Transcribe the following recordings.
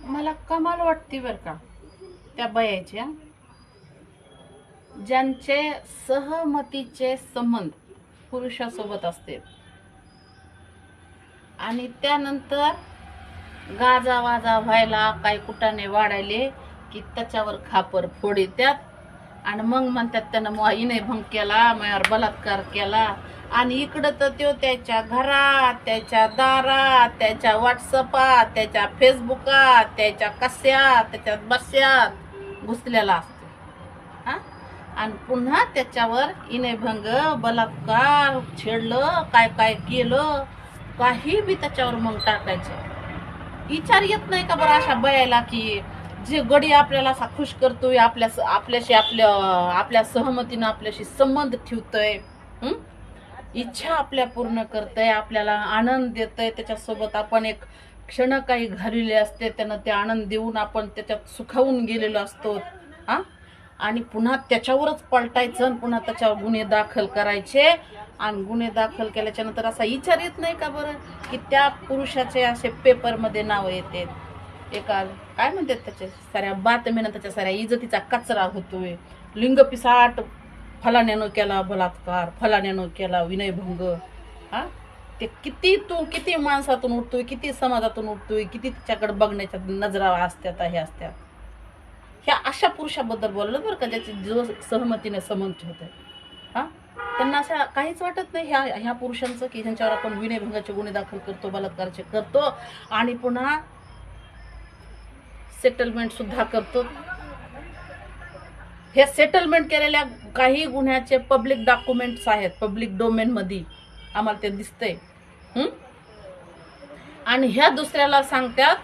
मला कमाल वाटते बर का त्या बायाच्या, ज्यांचे सहमतीचे संबंध पुरुषासोबत असते आणि त्यानंतर गाजा वाजा व्हायला काय कुटाने वाढायले की त्याच्यावर खापर फोडी त्यात आणि मग म्हणतात त्यानं हिने भंग केला, माझ्यावर बलात्कार केला. आणि इकडं तर तो त्याच्या घरात, त्याच्या दारात, त्याच्या व्हॉट्सअपात, त्याच्या फेसबुकात, त्याच्या कस्यात, त्याच्यात बस्यात घुसलेला असतो. हा, आणि पुन्हा त्याच्यावर इनेभंग, बलात्कार, छेडलं, काय काय केलं, काही बी त्याच्यावर मग टाकायचं. विचार येत नाही का बरं अशा बयाला की जे गडी आपल्याला असा खुश करतोय, आपल्याशी आपल्या सहमतीनं आपल्याशी संबंध ठेवतोय, इच्छा आपल्या पूर्ण करतय, आपल्याला आनंद देतय, त्याच्यासोबत आपण एक क्षण काही घालवले असते, त्यानं ते आनंद देऊन आपण त्याच्यात सुखावून गेलेलो असतो. हा, आणि पुन्हा त्याच्यावरच पलटायचं आणि पुन्हा त्याच्यावर गुन्हे दाखल करायचे. आणि गुन्हे दाखल केल्याच्या नंतर असा विचार येत नाही का बरं की त्या पुरुषाचे असे पेपरमध्ये नाव येते, एका काय म्हणतात त्याच्या साऱ्या बातम्यानं त्याच्या साऱ्या इज्जतीचा कचरा होतोय. लिंगपिसाट, फलाण्यानं केला बलात्कार, फलाण्यानं केला विनयभंग. हा, ते किती माणसातून उठतोय, किती समाजातून उठतोय, किती त्याच्याकडे बघण्याच्या नजरा असत्यात, हे असत्यात. ह्या अशा पुरुषाबद्दल बोललं बरं का, ज्याची जो सहमतीने संबंध ठेवतोय. हा, त्यांना असं काहीच वाटत नाही ह्या पुरुषांचं की ह्यांच्यावर आपण विनयभंगाचे गुन्हे दाखल करतो, बलात्काराचे करतो आणि पुन्हा सेटलमेंट सुद्धा करतो. हे सेटलमेंट केलेल्या काही गुन्ह्याचे पब्लिक डॉक्युमेंट्स आहेत, पब्लिक डोमेन मध्ये आम्हाला ते दिसतंय. आणि ह्या दुसऱ्याला सांगतात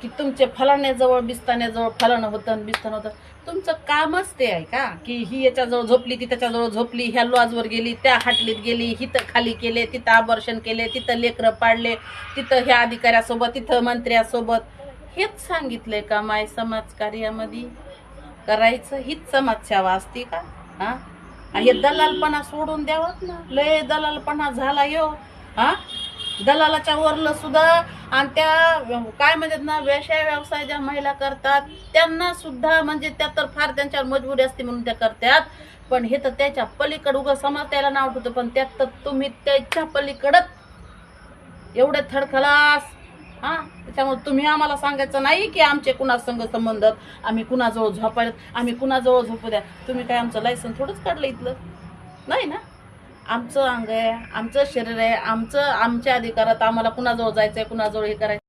की तुमचे फलाण्याजवळ बिस्ताण्याजवळ फलाणं होतं बिस्तानं होतं. तुमचं कामच ते आहे का की ही याच्याजवळ झोपली, ती त्याच्याजवळ झोपली, ह्या लॉजवर गेली, त्या हाटलीत गेली, हिथं खाली केले, तिथं आबर्षण केले, तिथं लेकरं पाडले, तिथं ह्या अधिकाऱ्यासोबत, तिथं मंत्र्यासोबत. हेच सांगितलंय का माय समाज कार्यामध्ये करायचं? हीच समाजसेवा असते का? हा, हे दलालपणा सोडून द्यावत ना, लय दलालपणा झाला यो. हा, दलालाच्या वरलं सुद्धा. आणि त्या काय म्हणतात ना, व्यवसाय ज्या महिला करतात त्यांना सुद्धा म्हणजे त्या तर फार त्यांच्यावर मजबुरी असते म्हणून त्या करतात. पण हे तर त्याच्या पलीकडं उगा समाज त्याला नाव ठेवतो, पण त्यात तर तुम्ही त्याच्या पलीकडं एवढे थडखलास. हा, त्याच्यामुळे तुम्ही आम्हाला सांगायचं नाही की आमचे कुणा संघ संबंध, आम्ही कुणाजवळ झोपायला, आम्ही कुणाजवळ झोपू द्या. तुम्ही काय आमचं लायसन थोडंच काढलं इथलं? नाही ना. आमचं अंग आहे, आमचं शरीर आहे, आमच्या अधिकारात आम्हाला कुणाजवळ जायचंय, कुणाजवळ हे करायचं.